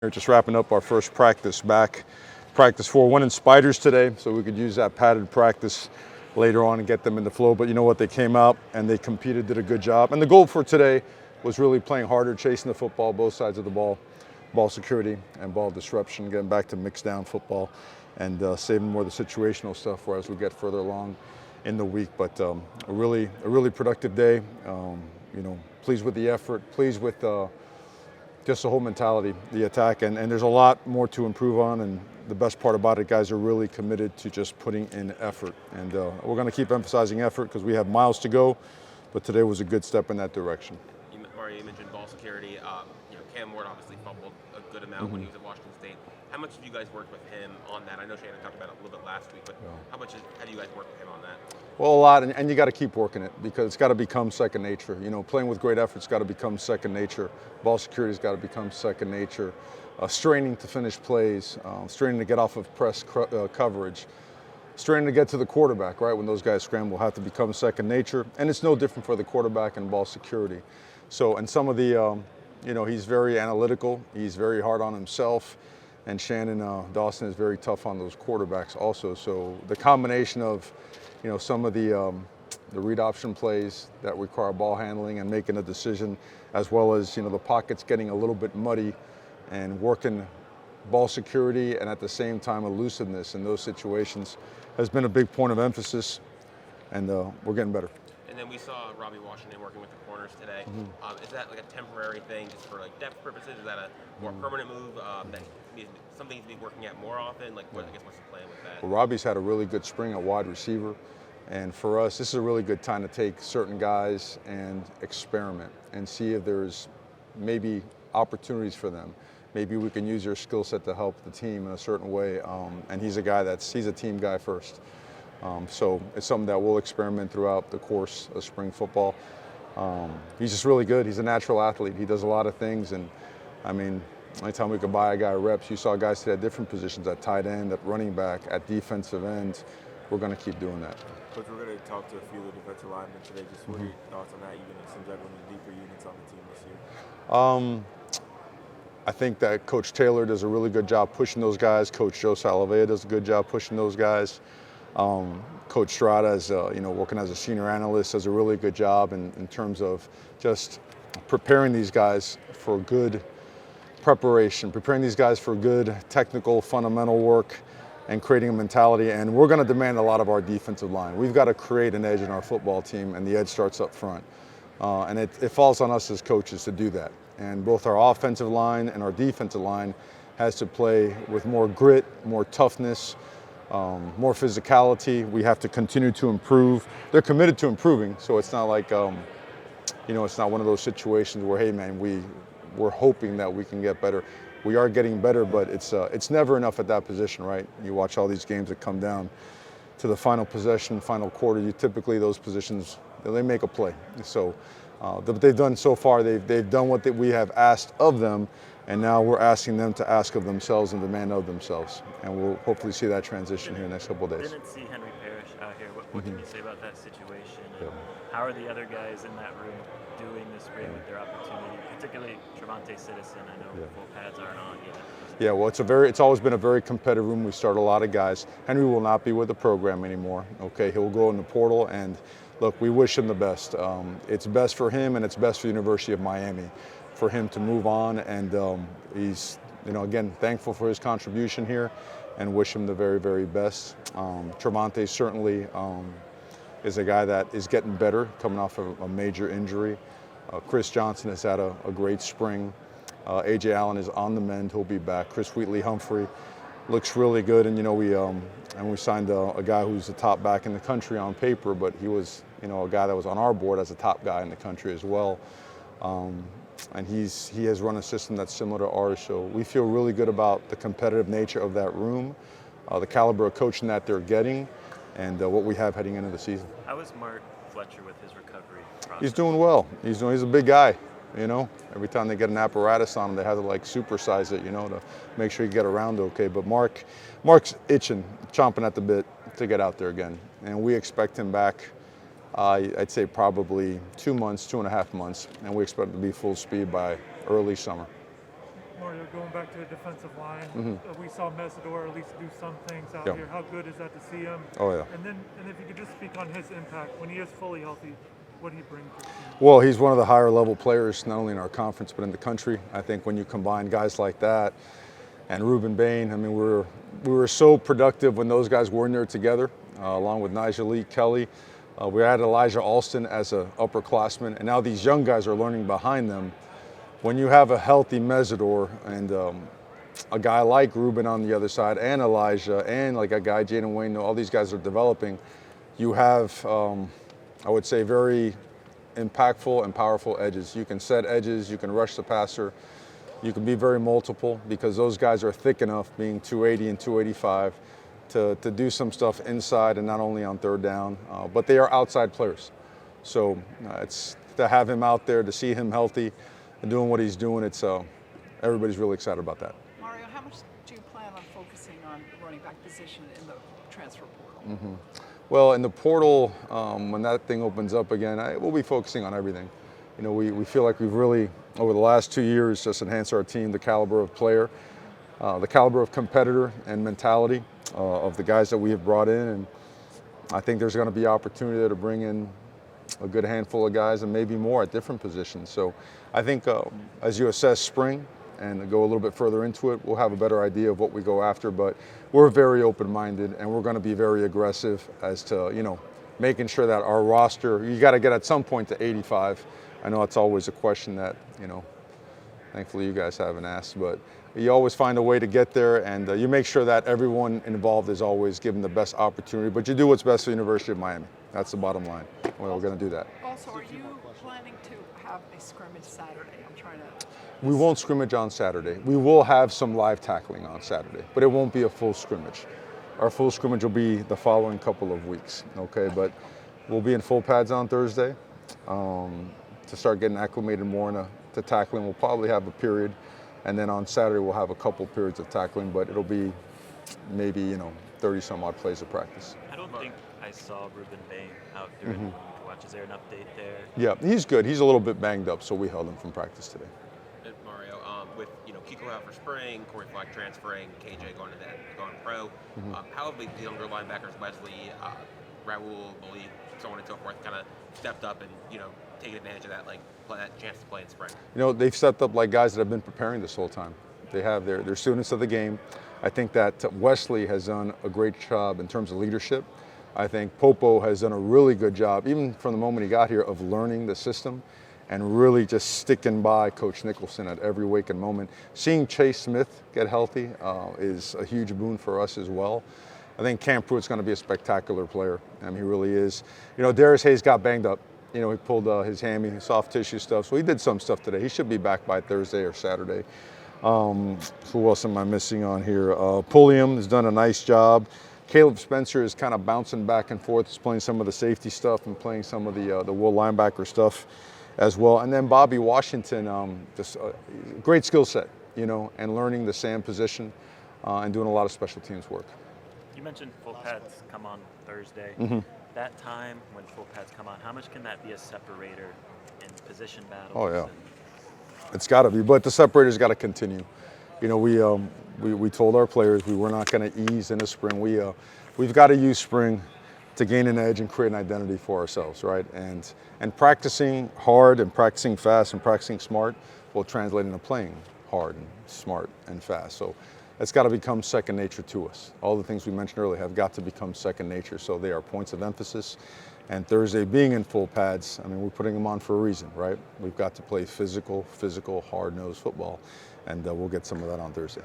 We're just wrapping up our first practice back. Practice 4 went in spiders today, so we could use that padded practice later on and get them in the flow. But you know what? They came out and they competed, did a good job. And the goal for today was really playing harder, chasing the football, both sides of the ball security and ball disruption, getting back to mixed down football and saving more of the situational stuff for as we get further along in the week. But a really productive day. Pleased with the effort, pleased with just the whole mentality, the attack, and there's a lot more to improve on, and the best part about it, guys are really committed to just putting in effort, and we're going to keep emphasizing effort because we have miles to go, but today was a good step in that direction. Mario, you mentioned ball security. Cam Ward obviously fumbled a good amount when he was at Washington State. How much have you guys worked with him on that? I know Shannon talked about it a little bit last week, but how much have you guys worked with him on that? Well, a lot, and you got to keep working it because it's got to become second nature. Playing with great effort's got to become second nature. Ball security's got to become second nature. Straining to finish plays, straining to get off of press coverage, straining to get to the quarterback, right? When those guys scramble, have to become second nature. And it's no different for the quarterback and ball security. So, and some of the, he's very analytical. He's very hard on himself. And Shannon Dawson is very tough on those quarterbacks also. So the combination of, some of the read option plays that require ball handling and making a decision, as well as, the pockets getting a little bit muddy and working ball security and at the same time elusiveness in those situations has been a big point of emphasis, and we're getting better. And then we saw Robbie Washington working with the corners today. Is that like a temporary thing just for like depth purposes? Is that a more permanent move that something he's been working at more often? Like, what's the plan with that? Well, Robbie's had a really good spring at wide receiver. And for us, this is a really good time to take certain guys and experiment and see if there's maybe opportunities for them. Maybe we can use your skill set to help the team in a certain way. And he's a guy he's a team guy first. So it's something that we'll experiment throughout the course of spring football. He's just really good. He's a natural athlete. He does a lot of things. And I mean, anytime we could buy a guy reps, you saw guys today at different positions, at tight end, at running back, at defensive end. We're going to keep doing that. Coach, we're going to talk to a few of the defensive linemen today. Just what are your thoughts on that? Even it seems like one of the deeper units on the team this year. I think that Coach Taylor does a really good job pushing those guys. Coach Joe Salavea does a good job pushing those guys. Coach Strada, working as a senior analyst, does a really good job in terms of just preparing these guys for good preparation, preparing these guys for good technical, fundamental work, and creating a mentality. And we're going to demand a lot of our defensive line. We've got to create an edge in our football team, and the edge starts up front. And it falls on us as coaches to do that. And both our offensive line and our defensive line has to play with more grit, more toughness, more physicality. We have to continue to improve. They're committed to improving, so it's not like, it's not one of those situations where, hey, man, we're hoping that we can get better. We are getting better, but it's never enough at that position, right? You watch all these games that come down to the final possession, final quarter. Typically those positions, they make a play. So what they've done so far, they've done what we have asked of them, and now we're asking them to ask of themselves and demand of themselves. And we'll hopefully see that transition here in the next couple of days. Didn't see Henry Parrish out here. What can you say about that situation? And how are the other guys in that room doing this spring with their opportunity, particularly Trevante Citizen? I know full pads aren't on yet. Yeah, well, it's always been a very competitive room. We start a lot of guys. Henry will not be with the program anymore. Okay, he'll go in the portal, and look, we wish him the best. It's best for him, and it's best for the University of Miami for him to move on. And he's, again, thankful for his contribution here, and wish him the very, very best. Trevante certainly is a guy that is getting better, coming off of a major injury. Chris Johnson has had a great spring. A.J. Allen is on the mend. He'll be back. Chris Wheatley-Humphrey looks really good. And, we signed a guy who's the top back in the country on paper, but he was, a guy that was on our board as a top guy in the country as well. And he has run a system that's similar to ours. So we feel really good about the competitive nature of that room, the caliber of coaching that they're getting, and what we have heading into the season. How is Mark Fletcher with his recovery process? He's doing well. He's a big guy. Every time they get an apparatus on him, they have to supersize it, to make sure you get around okay. But Mark's itching, chomping at the bit to get out there again. And we expect him back, I'd say probably 2 months, 2.5 months. And we expect him to be full speed by early summer. Mario, going back to the defensive line, we saw Mesidor at least do some things out here. How good is that to see him? Oh, yeah. And if you could just speak on his impact when he is fully healthy, what he brings to the team. Well, he's one of the higher level players, not only in our conference, but in the country. I think when you combine guys like that and Ruben Bain, I mean, we were so productive when those guys were in there together, along with Nigel Lee, Kelly. We had Elijah Alston as an upperclassman, and now these young guys are learning behind them. When you have a healthy Mesidor and a guy like Ruben on the other side, and Elijah, and like a guy, Jaden Wayne, all these guys are developing, you have, I would say, very impactful and powerful edges. You can set edges, you can rush the passer, you can be very multiple because those guys are thick enough, being 280 and 285, to do some stuff inside and not only on third down, but they are outside players. So it's to have him out there, to see him healthy and doing what he's doing, it's everybody's really excited about that. Mario, how much do you plan on focusing on running back position in the transfer portal? Well, in the portal, when that thing opens up again, we'll be focusing on everything. You know, we feel like we've really, over the last 2 years, just enhanced our team, the caliber of player, the caliber of competitor and mentality of the guys that we have brought in. And I think there's going to be opportunity there to bring in a good handful of guys and maybe more at different positions. So I think as you assess spring and go a little bit further into it, we'll have a better idea of what we go after. But we're very open-minded, and we're going to be very aggressive as to, you know, making sure that our roster, you got to get at some point to 85. I know it's always a question that, you know, thankfully you guys haven't asked, but you always find a way to get there, and you make sure that everyone involved is always given the best opportunity, but you do what's best for the University of Miami. That's the bottom line. Well, we're going to do that. Also, are you planning to have a scrimmage Saturday? I'm trying to. We won't scrimmage on Saturday. We will have some live tackling on Saturday, but it won't be a full scrimmage. Our full scrimmage will be the following couple of weeks, okay? But we'll be in full pads on Thursday to start getting acclimated more to tackling. We'll probably have a period, and then on Saturday we'll have a couple periods of tackling, but it'll be maybe, you know, 30-some odd plays of practice. I don't think I saw Ruben Bain out during the watch. Is there an update there? Yeah, he's good. He's a little bit banged up, so we held him from practice today. Mario, with Kiko out for spring, Corey Flack transferring, KJ going pro, how have the younger linebackers, Wesley, Raul, Bully, so on and so forth, kind of stepped up and taken advantage of that chance to play in spring? You know, they've stepped up like guys that have been preparing this whole time. They have. They're students of the game. I think that Wesley has done a great job in terms of leadership. I think Popo has done a really good job, even from the moment he got here, of learning the system and really just sticking by Coach Nicholson at every waking moment. Seeing Chase Smith get healthy is a huge boon for us as well. I think Cam Pruitt's going to be a spectacular player. I mean, he really is. You know, Darius Hayes got banged up. You know, he pulled his hammy, soft tissue stuff. So he did some stuff today. He should be back by Thursday or Saturday. Who else am I missing on here? Pulliam has done a nice job. Caleb Spencer is kind of bouncing back and forth. He's playing some of the safety stuff and playing some of the will linebacker stuff as well. And then Bobby Washington, just a great skill set, and learning the Sam position and doing a lot of special teams work. You mentioned full pads come on Thursday. That time when full pads come on, how much can that be a separator in position battles? Oh, yeah. It's got to be, but the separator's got to continue. You know, we told our players we were not going to ease in the spring. We've got to use spring to gain an edge and create an identity for ourselves, right? And practicing hard and practicing fast and practicing smart will translate into playing hard and smart and fast. So it's got to become second nature to us. All the things we mentioned earlier have got to become second nature, so they are points of emphasis. And Thursday being in full pads, I mean, we're putting them on for a reason, right? We've got to play physical, hard-nosed football, and we'll get some of that on Thursday.